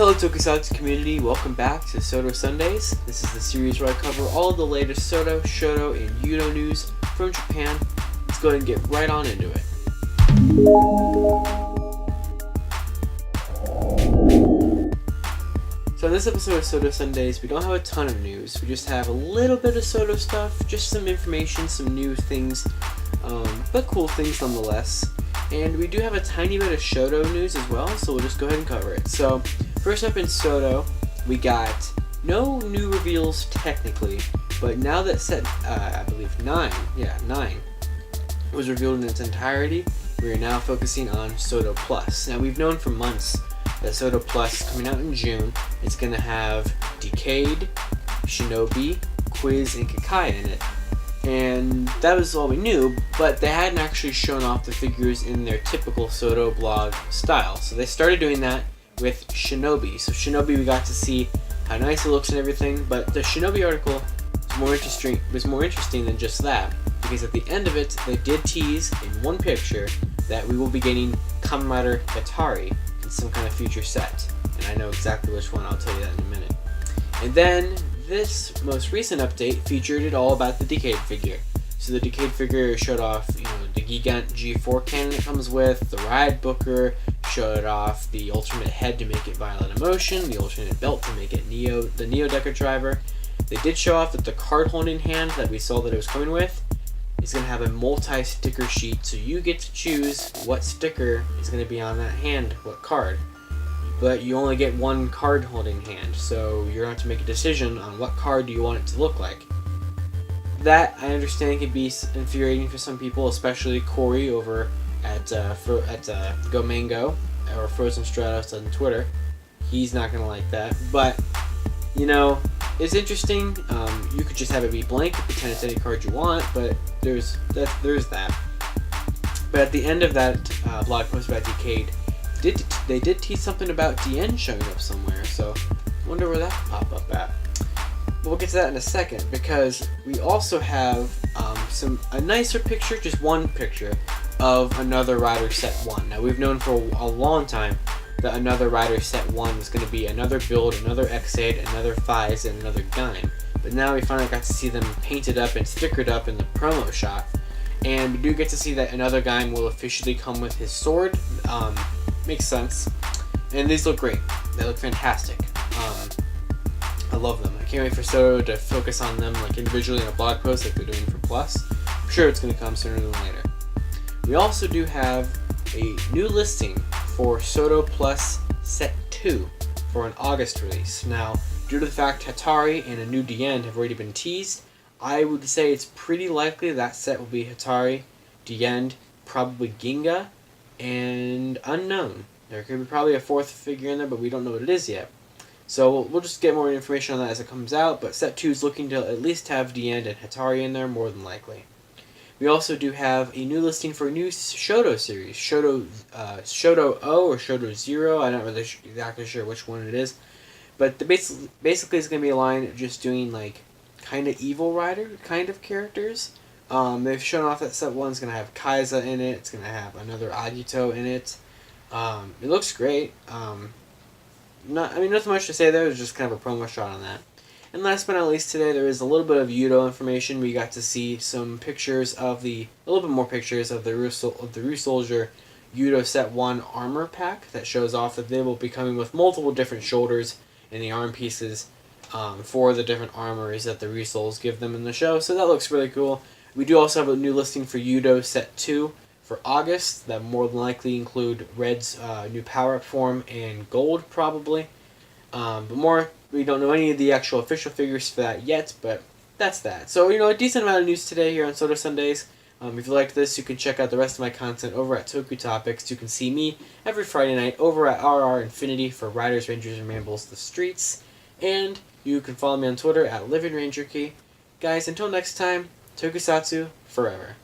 Hello Tokusatsu community, welcome back to SODO Sundays. This is the series where I cover all the latest SODO, Shoto, and Yudo news from Japan. Let's go ahead and get right on into it. So in this episode of SODO Sundays, we don't have a ton of news. We just have a little bit of SODO stuff, just some information, some new things, but cool things nonetheless. And we do have a tiny bit of Shoto news as well, so we'll just go ahead and cover it. So, first up in SODO, we got no new reveals technically, but now that set, I believe 9 was revealed in its entirety, we are now focusing on SODO Plus. Now, we've known for months that SODO Plus, coming out in June, it's going to have Decade, Shinobi, Quiz, and Kakai in it. And that was all we knew, but they hadn't actually shown off the figures in their typical SODO blog style. So they started doing that with Shinobi. So Shinobi, we got to see how nice it looks and everything, but the Shinobi article was more interesting than just that, because at the end of it, they did tease in one picture that we will be getting Kamen Rider Atari in some kind of future set. And I know exactly which one, I'll tell you that in a minute. And then this most recent update featured it all about the Decade figure. So the Decade figure showed off, the Gigant G4 cannon it comes with, the Ride Booker, showed off the alternate head to make it Violent Emotion, the alternate belt to make it the Neo Decker driver. They did show off that the card holding hand that we saw that it was coming with is going to have a multi-sticker sheet, so you get to choose what sticker is going to be on that hand, what card. But you only get one card holding hand, so you're going to have to make a decision on what card do you want it to look like. That, I understand, can be infuriating for some people, especially Corey over at Go Mango, or Frozen Stratos on Twitter. He's not going to like that, but, it's interesting. You could just have it be blank, pretend it's any card you want, but there's that. But at the end of that blog post about Decade, they did tease something about DN showing up somewhere, so I wonder where that could pop up at. But we'll get to that in a second, because we also have a nicer picture, just one picture, of Another Rider Set 1. Now, we've known for a long time that Another Rider Set 1 was going to be another build, another X8, another Fies, and another Gaim. But now we finally got to see them painted up and stickered up in the promo shot. And we do get to see that another Gaim will officially come with his sword. Makes sense. And these look great. They look fantastic. I love them. I can't wait for SODO to focus on them individually in a blog post like they're doing for Plus. I'm sure it's going to come sooner than later. We also do have a new listing for SODO Plus Set 2 for an August release. Now, due to the fact Hatari and a new DN have already been teased, I would say it's pretty likely that set will be Hatari, DN, probably Ginga, and unknown. There could be probably a fourth figure in there, but we don't know what it is yet. So we'll just get more information on that as it comes out, but Set 2 is looking to at least have DN and Hatari in there, more than likely. We also do have a new listing for a new Shoto series, Shoto O or Shoto Zero. I'm not really exactly sure which one it is, but basically it's going to be a line of just doing kind of Evil Rider kind of characters. They've shown off that Set 1 is going to have Kaiza in it. It's going to have another Agito in it. It looks great. Nothing much to say there. It's just kind of a promo shot on that. And last but not least today, there is a little bit of Yudo information. We got to see some pictures of a little bit more pictures of the Ryusoldier Yudo Set 1 armor pack that shows off that they will be coming with multiple different shoulders in the arm pieces for the different armors that the Ryusols give them in the show. So that looks really cool. We do also have a new listing for Yudo Set 2 for August that more than likely include Red's new power-up form and Gold probably. But more, we don't know any of the actual official figures for that yet, but that's that. So, a decent amount of news today here on SODO Sundays. If you liked this, you can check out the rest of my content over at Toku Topics. You can see me every Friday night over at RR Infinity for Riders, Rangers, and Rambles the Streets. And you can follow me on Twitter at LivingRangerKey. Guys, until next time, Tokusatsu forever.